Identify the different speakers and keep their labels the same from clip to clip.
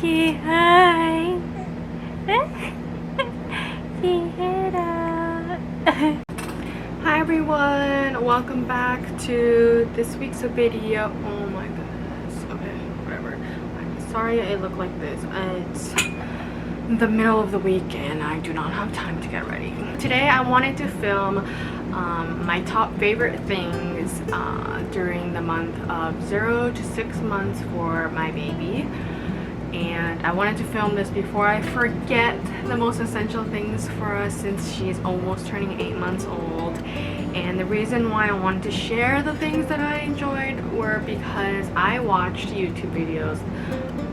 Speaker 1: Say hi. Say hello. Hi everyone, welcome back to this week's video. Oh my goodness. Okay, whatever. I'm sorry it looked like this. It's the middle of the week and I do not have time to get ready. Today I wanted to film my top favorite things during the month of 0 to 6 months for my baby. And I wanted to film this before I forget the most essential things for us since she's almost turning 8 months old. And the reason why I wanted to share the things that I enjoyed were because I watched YouTube videos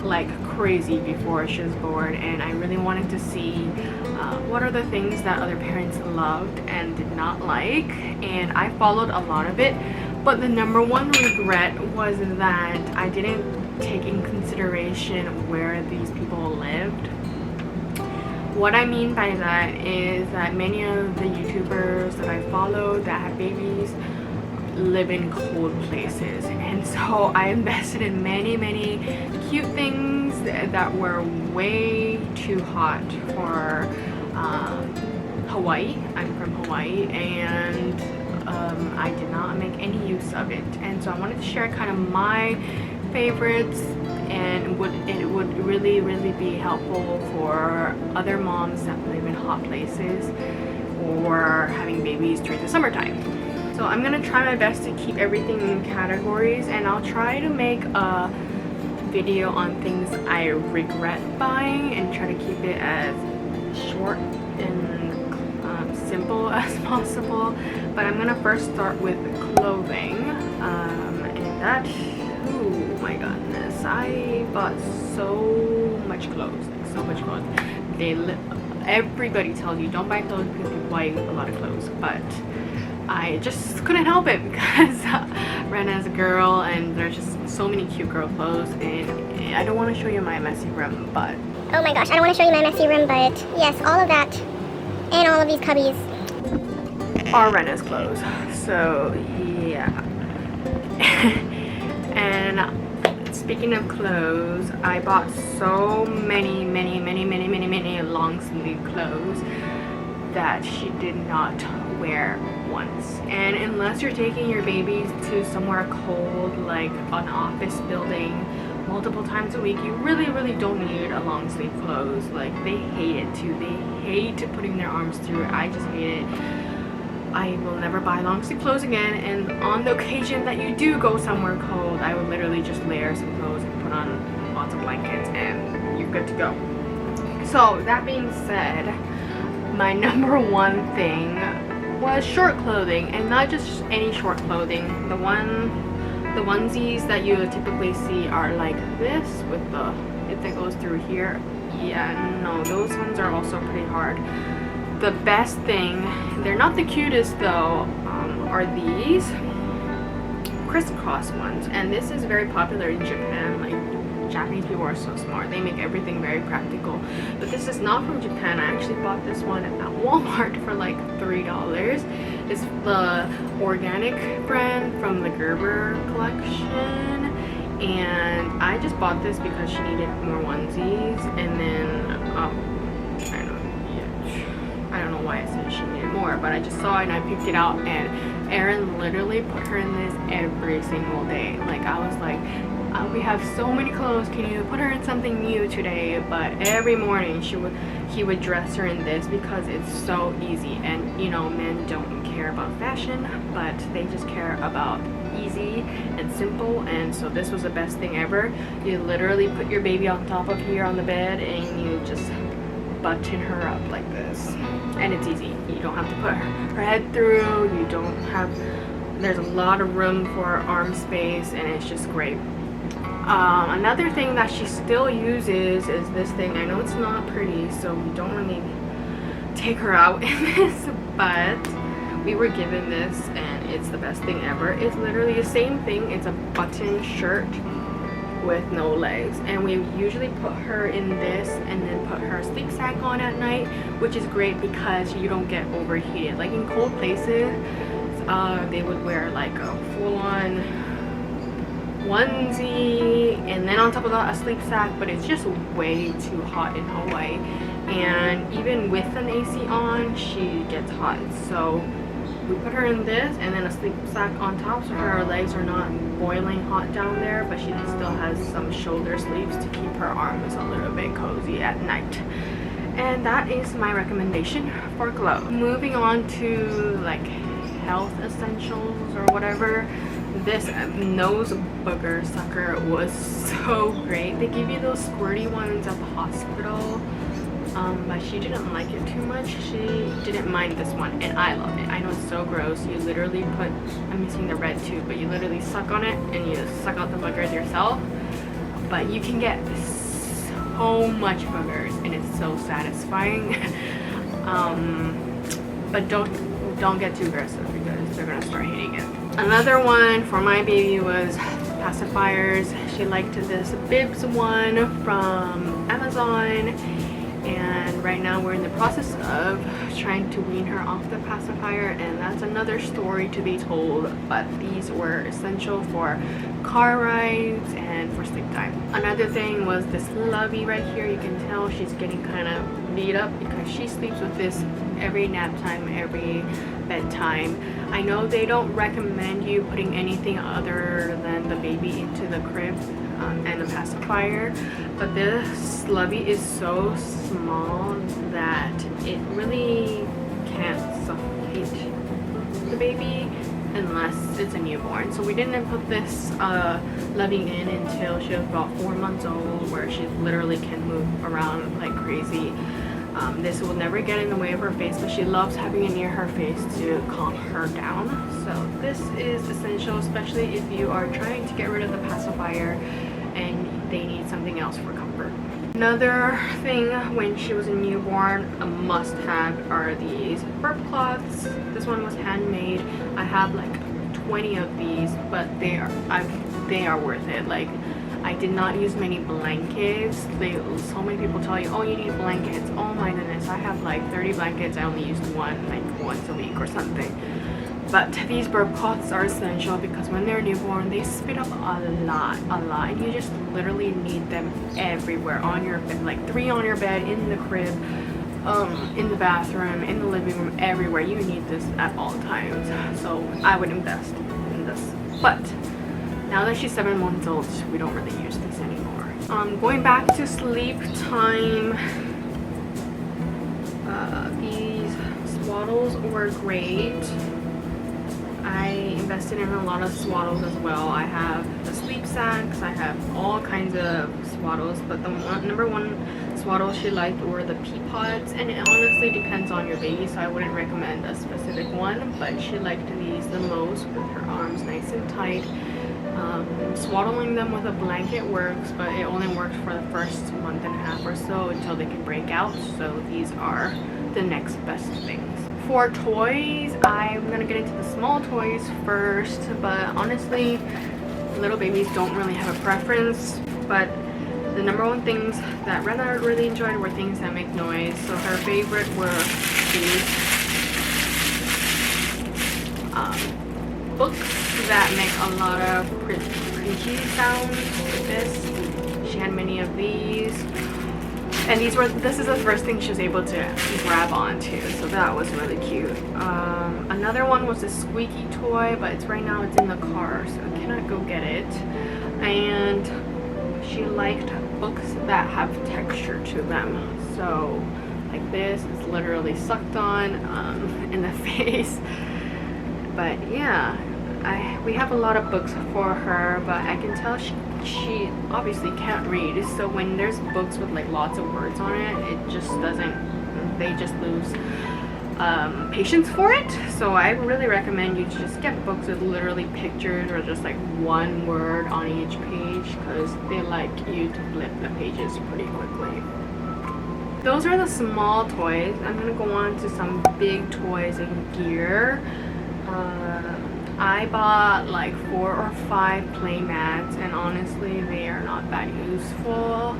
Speaker 1: like crazy before she was born, and I really wanted to see what are the things that other parents loved and did not like, and I followed a lot of it. But the number one regret was that I didn't take in consideration where these people lived. What I mean by that is that many of the YouTubers that I follow that have babies live in cold places, and so I invested in many cute things that were way too hot for Hawaii. I'm from Hawaii, and I did not make any use of it, and so I wanted to share kind of my favorites, and it would really be helpful for other moms that live in hot places or having babies during the summertime. So I'm gonna try my best to keep everything in categories, and I'll try to make a video on things I regret buying and try to keep it as short and simple as possible. But I'm gonna first start with clothing, and that, oh my goodness, I bought so much clothes, like so much clothes. Everybody tells you don't buy clothes because you buy a lot of clothes, but I just couldn't help it because Rena's a girl and there's just so many cute girl clothes, and I don't want to show you my messy room, but
Speaker 2: oh my gosh, I don't want to show you my messy room, but yes, all of that and all of these cubbies
Speaker 1: are Rena's clothes. So yeah. And speaking of clothes, I bought so many long sleeve clothes that she did not wear once. And unless you're taking your babies to somewhere cold like an office building multiple times a week, you really don't need a long sleeve clothes. Like, they hate it too. They hate putting their arms through it. I just hate it. I will never buy long sleeve clothes again, and on the occasion that you do go somewhere cold, I would literally just layer some clothes and put on lots of blankets and you're good to go. So that being said, my number one thing was short clothing, and not just any short clothing. The onesies that you typically see are like this with the it that goes through here. Yeah, no, those ones are also pretty hard. The best thing, they're not the cutest though, are these crisscross ones, and this is very popular in Japan. Like, Japanese people are so smart, they make everything very practical. But this is not from Japan. I actually bought this one at Walmart for like $3. It's the organic brand from the Gerber collection, and I just bought this because she needed more onesies, and then I don't know why I said she needed more, but I just saw it and I picked it out, and Erin literally put her in this every single day. Like, I was like, we have so many clothes, can you put her in something new today? But every morning he would dress her in this because it's so easy. And you know, men don't care about fashion, but they just care about easy and simple, and so this was the best thing ever. You literally put your baby on top of here on the bed and you just button her up like this, and it's easy. You don't have to put her head through, there's a lot of room for arm space, and it's just great. Another thing that she still uses is this thing. I know it's not pretty, so we don't really take her out in this, but we were given this and it's the best thing ever. It's literally the same thing. It's a button shirt with no legs, and we usually put her in this and then put her sleep sack on at night, which is great because you don't get overheated. Like in cold places, they would wear like a full-on onesie, and then on top of that a sleep sack, but it's just way too hot in Hawaii, and even with an AC on she gets hot. So we put her in this and then a sleep sack on top, so her legs are not boiling hot down there, but she still has some shoulder sleeves to keep her arms a little bit cozy at night. And that is my recommendation for Glow. Moving on to like health essentials or whatever, this nose booger sucker was so great. They give you those squirty ones at the hospital, but she didn't like it too much. She didn't mind this one, and I loved it. I know it's so gross. You literally put, I'm using the red tube, but you literally suck on it and you suck out the boogers yourself. But you can get so much boogers and it's so satisfying. But don't get too aggressive because they're gonna start hating it. Another one for my baby was pacifiers. She liked this Bibs one from Amazon, and right now we're in the process of trying to wean her off the pacifier, and that's another story to be told, but these were essential for car rides and for sleep time. Another thing was this Lovey right here. You can tell she's getting kind of beat up because she sleeps with this every nap time, every bedtime. I know they don't recommend you putting anything other than the baby into the crib and a pacifier, but this Lovey is so small that it really can't suffocate the baby unless it's a newborn. So we didn't put this Lovey in until she was about 4 months old, where she literally can move around like crazy. This will never get in the way of her face, but she loves having it near her face to calm her down. So this is essential, especially if you are trying to get rid of the pacifier and they need something else for comfort. Another thing when she was a newborn, a must-have are these burp cloths. This one was handmade. I have like 20 of these, but they are worth it. Like, I did not use many blankets. So many people tell you, oh, you need blankets. Oh my goodness, I have like 30 blankets. I only used one like once a week or something. But these burp cloths are essential because when they're newborn, they spit up a lot, and you just literally need them everywhere on your bed, like 3 on your bed, in the crib, in the bathroom, in the living room, everywhere. You need this at all times. So I would invest in this. But now that she's 7 months old, we don't really use this anymore. Going back to sleep time, these swaddles were great. I invested in a lot of swaddles as well. I have the sleep sacks, I have all kinds of swaddles, but the number one swaddle she liked were the pea pods, and it honestly depends on your baby, so I wouldn't recommend a specific one, but she liked these the most with her arms nice and tight. Swaddling them with a blanket works, but it only works for the first month and a half or so until they can break out, so these are the next best things. For toys, I'm gonna get into the small toys first, but honestly, little babies don't really have a preference, but the number one things that Rena really enjoyed were things that make noise. So her favorite were these books that make a lot of crunchy sounds like this. She had many of these. And this is the first thing she was able to grab onto, so that was really cute. Another one was a squeaky toy, but right now it's in the car, so I cannot go get it. And she liked books that have texture to them. So like this is literally sucked on in the face. But yeah, we have a lot of books for her, but I can tell she obviously can't read, so when there's books with like lots of words on it, it just doesn't, they just lose patience for it. So I really recommend you to just get books with literally pictures or just like one word on each page, because they like you to flip the pages pretty quickly. Those are the small toys. I'm gonna go on to some big toys and gear. I bought like 4 or 5 play mats, and honestly they are not that useful.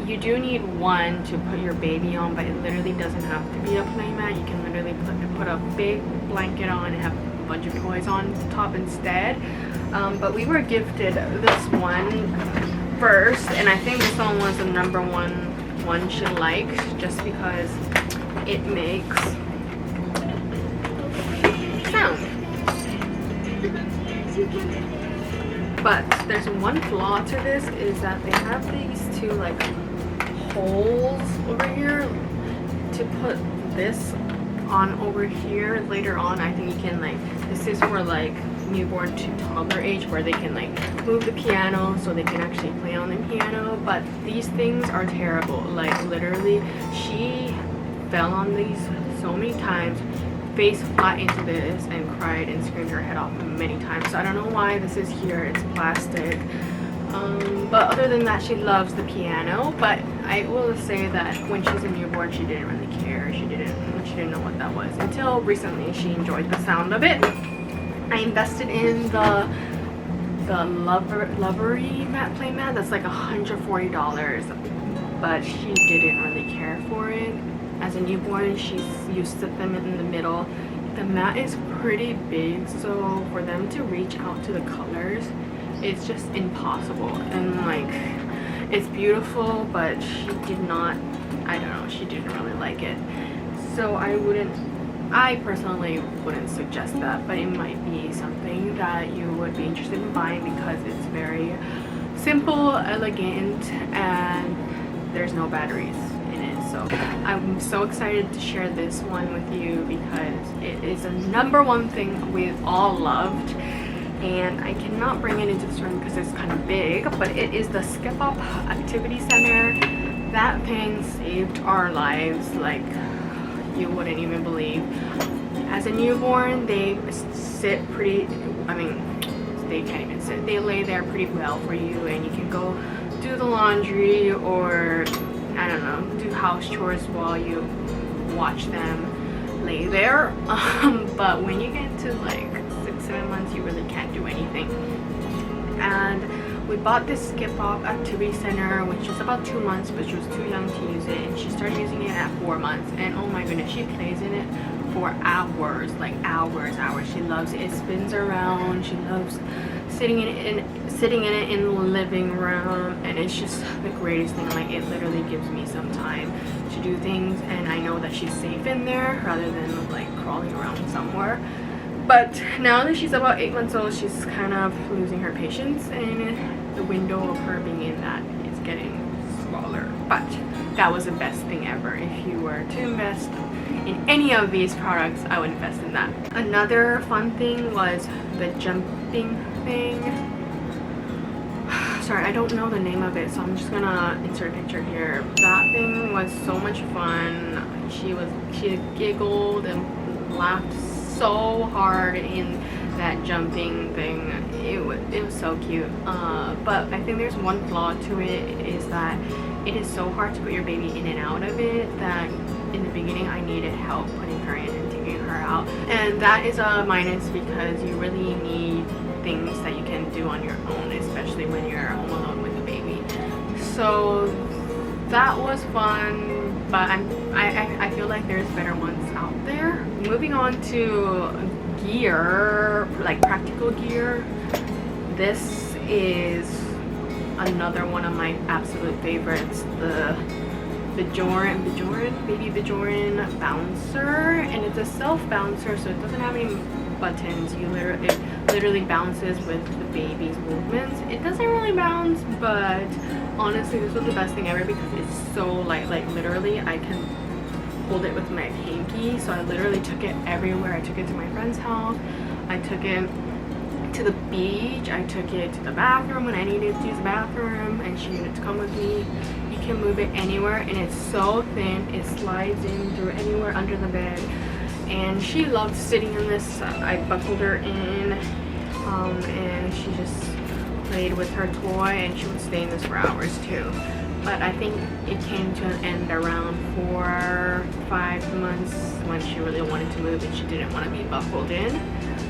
Speaker 1: You do need one to put your baby on, but it literally doesn't have to be a play mat. You can literally put a big blanket on and have a bunch of toys on top instead. But we were gifted this one first, and I think this one was the number one she liked, just because it makes sound. But there's one flaw to this, is that they have these two like holes over here to put this on over here. Later on, I think you can like, this is for like newborn to toddler age, where they can like move the piano so they can actually play on the piano. But these things are terrible. Like literally, she fell on these so many times, face flat into this, and cried and screamed her head off many times. So I don't know why this is here. It's plastic. But other than that, she loves the piano. But I will say that when she's a newborn, she didn't really care. She didn't know what that was until recently. She enjoyed the sound of it. I invested in the Lovery mat, play mat. That's like $140, but she didn't really care for it. As a newborn, she's used to them in the middle. The mat is pretty big, so for them to reach out to the colors, it's just impossible. And like, it's beautiful, but she did not, I don't know, she didn't really like it. So I personally wouldn't suggest that, but it might be something that you would be interested in buying, because it's very simple, elegant, and there's no batteries in it. So I'm so excited to share this one with you, because it is a #1 thing we've all loved. And I cannot bring it into this room because it's kind of big, but it is the Skip Up Activity Center. That thing saved our lives like you wouldn't even believe. As a newborn, they sit pretty, I mean, they can't even sit. They lay there pretty well for you, and you can go do the laundry, or I don't know, do house chores while you watch them lay there. But when you get to like 6-7 months, you really can't do anything. And we bought this Skip Up Activity Center when she was about 2 months, but she was too young to use it, and she started using it at 4 months. And oh my goodness, she plays in it for hours, like hours. She loves it. It spins around. She loves sitting in it in the living room, and it's just the greatest thing. Like, it literally gives me some time to do things, and I know that she's safe in there rather than like crawling around somewhere. But now that she's about 8 months old, she's kind of losing her patience, and the window of her being in that is getting smaller. But that was the best thing ever. If you were to invest in any of these products, I would invest in that. Another fun thing was the jumping thing. Sorry, I don't know the name of it, so I'm just gonna insert a picture here. That thing was so much fun. She giggled and laughed so hard in that jumping thing. It was so cute. But I think there's one flaw to it, is that it is so hard to put your baby in and out of it, that in the beginning I needed help putting her in and taking her out. And that is a minus, because you really need things that you can do on your own, especially when you're home alone with a baby. So that was fun, but I feel like there's better ones out there. Moving on to gear, like practical gear. This is another one of my absolute favorites, the Baby Bjorn bouncer, and it's a self bouncer, so it doesn't have any buttons. It literally bounces with the baby's movements. It doesn't really bounce, but honestly, this was the best thing ever, because it's so light. Like literally, I can hold it with my pinky. So I literally took it everywhere. I took it to my friend's house. I took it to the beach. I took it to the bathroom when I needed to use the bathroom, and she needed to come with me. You can move it anywhere, and it's so thin. It slides in through anywhere under the bed. And she loved sitting in this. I buckled her in, and she just played with her toy, and she would stay in this for hours too. But I think it came to an end around 4 or 5 months, when she really wanted to move and she didn't want to be buckled in.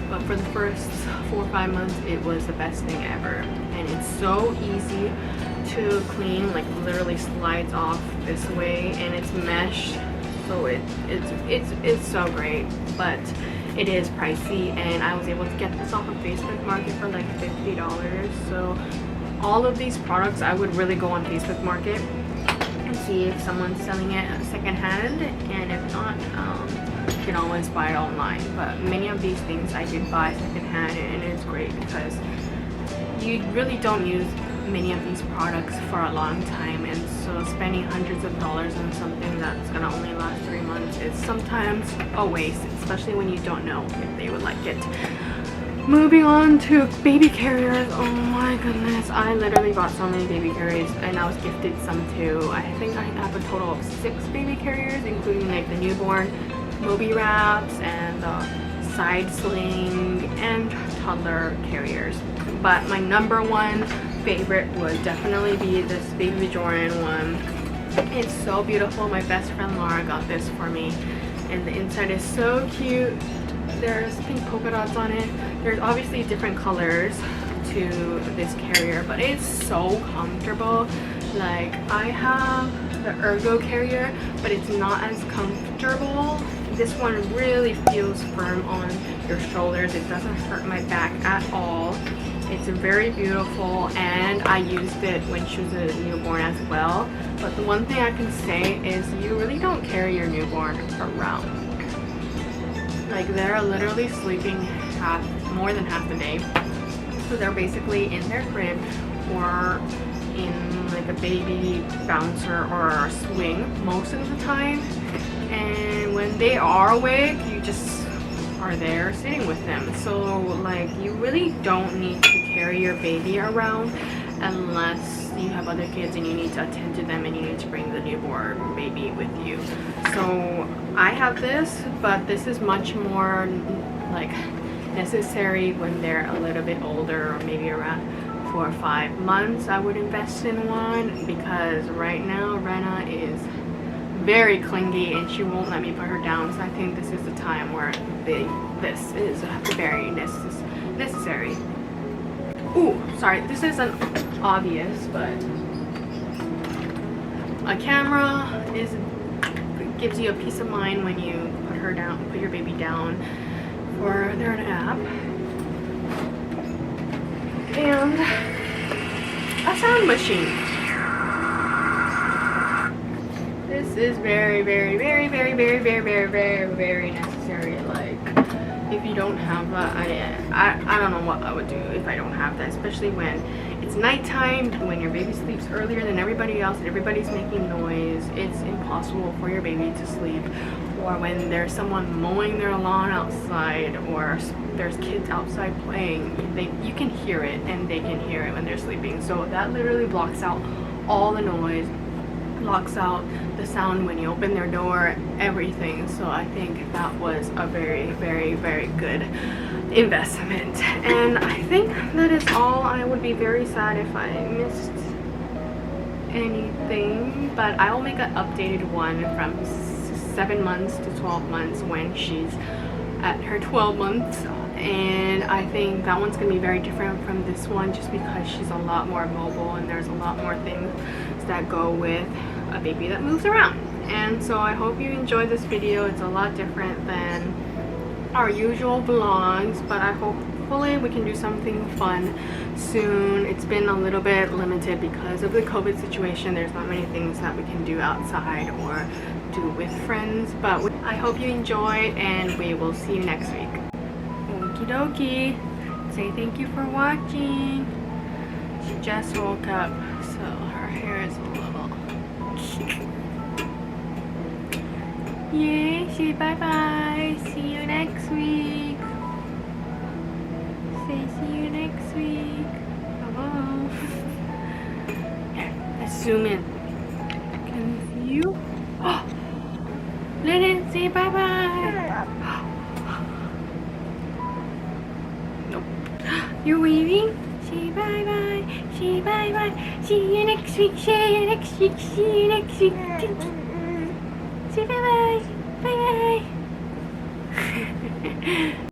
Speaker 1: But for the first 4 or 5 months, it was the best thing ever. And it's so easy to clean, like literally slides off this way, and it's mesh. So it's so great. But it is pricey, and I was able to get this off of Facebook Market for like $50. So all of these products, I would really go on Facebook Market and see if someone's selling it secondhand, and if not, you can always buy it online. But many of these things I did buy secondhand, and it's great because you really don't use many of these products for a long time, and so spending hundreds of dollars on something that's gonna only last 3 months is sometimes a waste, especially when you don't know if they would like it. Moving on to baby carriers. Oh my goodness, I literally bought so many baby carriers, and I was gifted some too. I think I have a total of 6 baby carriers, including like the newborn Moby wraps and the side sling and toddler carriers. But my number one favorite would definitely be this Baby Jordan one. It's so beautiful. My best friend Laura got this for me, and the inside is so cute. There's pink polka dots on it. There's obviously different colors to this carrier, but it's so comfortable. Like, I have the Ergo carrier, but it's not as comfortable. This one really feels firm on your shoulders. It doesn't hurt my back at all. It's very beautiful, and I used it when she was a newborn as well. But the one thing I can say is you really don't carry your newborn around. Like, they're literally sleeping more than half the day. So they're basically in their crib or in like a baby bouncer or a swing most of the time. And when they are awake, you just are there sitting with them. So like, you really don't need to carry your baby around unless you have other kids and you need to attend to them and you need to bring the newborn baby with you. So I have this, but this is much more like necessary when they're a little bit older, or maybe around 4 or 5 months. I would invest in one, because right now Rena is very clingy and she won't let me put her down. So I think this is the time where this is very necessary. Ooh, sorry, this isn't obvious, but a camera gives you a peace of mind when you put your baby down for their nap. And a sound machine. This is very, very, very, very, very, very, very, very, very necessary. Like, if you don't have that, I don't know what I would do if I don't have that, especially when it's nighttime, when your baby sleeps earlier than everybody else and everybody's making noise. It's impossible for your baby to sleep. Or when there's someone mowing their lawn outside, or there's kids outside playing, you can hear it, and they can hear it when they're sleeping. So that literally blocks out all the noise, blocks out the sound when you open their door, everything. So I think that was a very, very, very good investment. And I think that is all. I would be very sad if I missed anything, but I will make an updated one from 7 months to 12 months when she's at her 12 months. And I think that one's gonna be very different from this one, just because she's a lot more mobile and there's a lot more things that go with a baby that moves around. And so I hope you enjoyed this video. It's a lot different than our usual vlogs, but hopefully we can do something fun soon. It's been a little bit limited because of the COVID situation. There's not many things that we can do outside or do with friends, but I hope you enjoyed, and we will see you next week. Okie dokie. Say thank you for watching. She just woke up, so her hair is a little yay. Say bye bye. See you next week. Say see you next week. Hello. Here, let's zoom in. Can you see you? Oh, Lennon, say bye bye. Nope. You're waving? Say bye bye. Say bye bye. See you next week. See you next week. See you next week. Say bye bye. Bye bye.